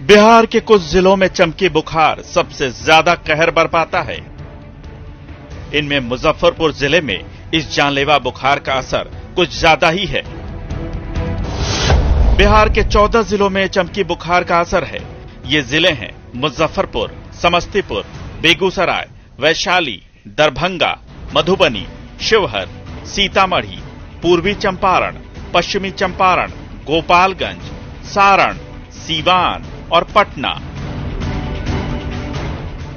बिहार के कुछ जिलों में चमकी बुखार सबसे ज्यादा कहर बरपाता है। इनमें मुजफ्फरपुर जिले में इस जानलेवा बुखार का असर कुछ ज्यादा ही है। बिहार के 14 जिलों में चमकी बुखार का असर है। ये जिले हैं मुजफ्फरपुर, समस्तीपुर, बेगूसराय, वैशाली, दरभंगा, मधुबनी, शिवहर, सीतामढ़ी, पूर्वी चंपारण, पश्चिमी चंपारण, गोपालगंज, सारण, सीवान और पटना।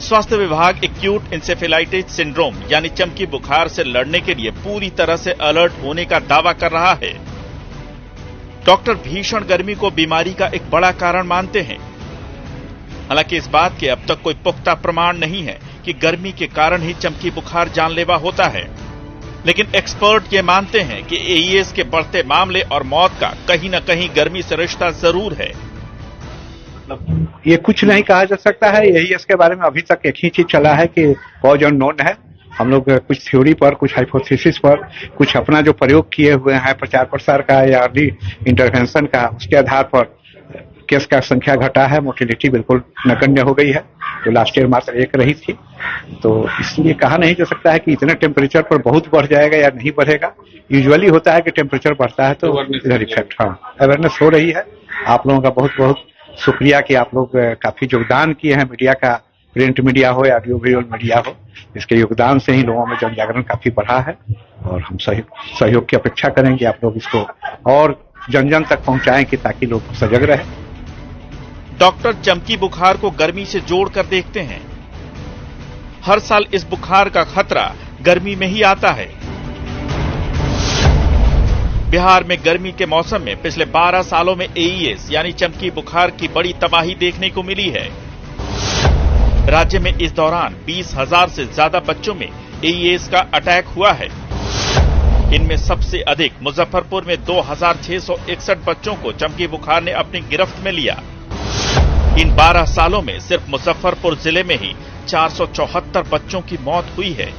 स्वास्थ्य विभाग एक्यूट इंसेफेलाइटिस सिंड्रोम यानी चमकी बुखार से लड़ने के लिए पूरी तरह से अलर्ट होने का दावा कर रहा है। डॉक्टर भीषण गर्मी को बीमारी का एक बड़ा कारण मानते हैं। हालांकि इस बात के अब तक कोई पुख्ता प्रमाण नहीं है कि गर्मी के कारण ही चमकी बुखार जानलेवा होता है, लेकिन एक्सपर्ट ये मानते हैं कि एईएस के बढ़ते मामले और मौत का कहीं न कहीं गर्मी से रिश्ता जरूर है। ये कुछ नहीं कहा जा सकता है। यही इसके बारे में अभी तक एक ही चीज चला है कि कॉज अननोन है। हम लोग कुछ थ्योरी पर, कुछ हाइपोथेसिस पर, कुछ अपना जो प्रयोग किए हुए हैं प्रचार प्रसार का या अर्ली इंटरवेंशन का, उसके आधार पर केस का संख्या घटा है। मोर्टेलिटी बिल्कुल नगण्य हो गई है, जो लास्ट ईयर मात्र 1 रही थी। तो इसलिए कहा नहीं जा सकता है कि इतने टेम्परेचर पर बहुत बढ़ जाएगा या नहीं बढ़ेगा। यूजुअली होता है कि टेम्परेचर बढ़ता है तो इधर इफेक्ट, अवेयरनेस हो रही है। आप लोगों का बहुत बहुत शुक्रिया कि आप लोग काफी योगदान किए हैं। मीडिया का, प्रिंट मीडिया हो या ऑडियो विजुअल मीडिया हो, इसके योगदान से ही लोगों में जन जागरण काफी बढ़ा है और हम सहयोग की अपेक्षा करेंगे। आप लोग इसको और जन जन तक पहुंचाएं कि ताकि लोग सजग रहे। डॉक्टर चमकी बुखार को गर्मी से जोड़कर देखते हैं। हर साल इस बुखार का खतरा गर्मी में ही आता है। बिहार में गर्मी के मौसम में पिछले 12 सालों में एईएस यानी चमकी बुखार की बड़ी तबाही देखने को मिली है। राज्य में इस दौरान 20,000 से ज्यादा बच्चों में एईएस का अटैक हुआ है। इनमें सबसे अधिक मुजफ्फरपुर में 2,661 बच्चों को चमकी बुखार ने अपनी गिरफ्त में लिया। इन 12 सालों में सिर्फ मुजफ्फरपुर जिले में ही 474 बच्चों की मौत हुई है।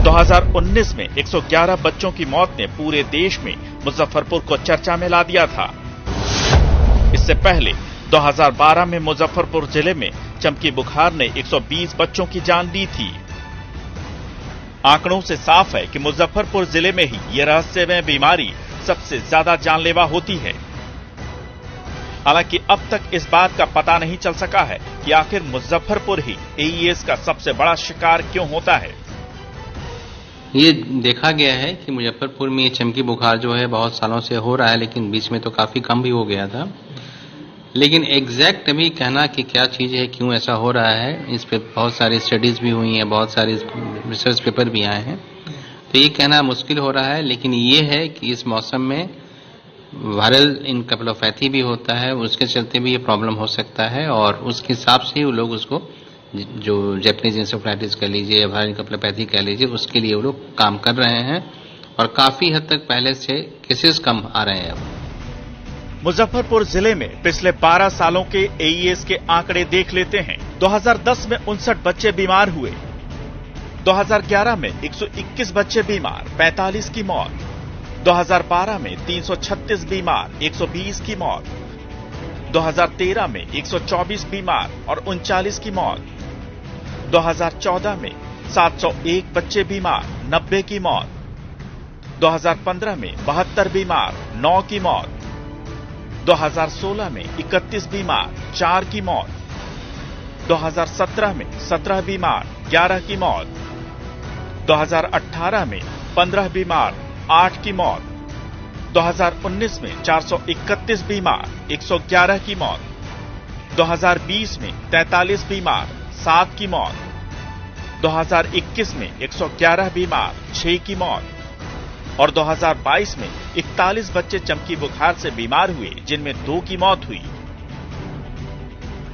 2019 में 111 बच्चों की मौत ने पूरे देश में मुजफ्फरपुर को चर्चा में ला दिया था। इससे पहले 2012 में मुजफ्फरपुर जिले में चमकी बुखार ने 120 बच्चों की जान ली थी। आंकड़ों से साफ है कि मुजफ्फरपुर जिले में ही यह रहस्यमय बीमारी सबसे ज्यादा जानलेवा होती है। हालांकि अब तक इस बात का पता नहीं चल सका है कि आखिर मुजफ्फरपुर ही एईएस का सबसे बड़ा शिकार क्यों होता है। ये देखा गया है कि मुजफ्फरपुर में ये चमकी बुखार जो है बहुत सालों से हो रहा है, लेकिन बीच में तो काफी कम भी हो गया था। लेकिन एग्जैक्ट अभी कहना कि क्या चीज है, क्यों ऐसा हो रहा है, इस पे बहुत सारी स्टडीज भी हुई हैं, बहुत सारे रिसर्च पेपर भी आए हैं, तो ये कहना मुश्किल हो रहा है। लेकिन ये है कि इस मौसम में वायरल इनकेफेलोपैथी भी होता है, उसके चलते भी ये प्रॉब्लम हो सकता है और उसके हिसाब से ही वो लोग उसको, जो जैपनीज इंसेफेलाइटिस कह लीजिए या वायरल इनकेफेलोपैथी कह लीजिए, उसके लिए वो लोग काम कर रहे हैं और काफी हद तक पहले से केसेस कम आ रहे हैं अब। मुजफ्फरपुर जिले में पिछले 12 सालों के एईएस के आंकड़े देख लेते हैं। 2010 में 59 बच्चे बीमार हुए। 2011 में 121 बच्चे बीमार, 45 की मौत। 2012 में 336 बीमार, 120 की मौत। 2013 में 124 बीमार और 39 की मौत। 2014 में 701 बच्चे बीमार, 90 की मौत। 2015 में 72 बीमार, 9 की मौत। 2016 में 31 बीमार, 4 की मौत। 2017 में 17 बीमार, 11 की मौत। 2018 में 15 बीमार, 8 की मौत। 2019 में 431 बीमार, 111 की मौत। 2020 में 43 बीमार, 7 की मौत। 2021 में 111 बीमार, 6 की मौत और 2022 में 41 बच्चे चमकी बुखार से बीमार हुए, जिनमें 2 की मौत हुई।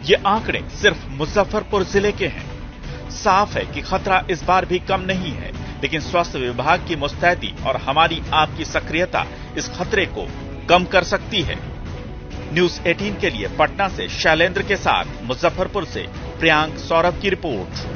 ये आंकड़े सिर्फ मुजफ्फरपुर जिले के हैं। साफ है कि खतरा इस बार भी कम नहीं है, लेकिन स्वास्थ्य विभाग की मुस्तैदी और हमारी आपकी सक्रियता इस खतरे को कम कर सकती है। न्यूज 18 के लिए पटना से शैलेंद्र के साथ मुजफ्फरपुर से प्रियांक सौरभ की रिपोर्ट।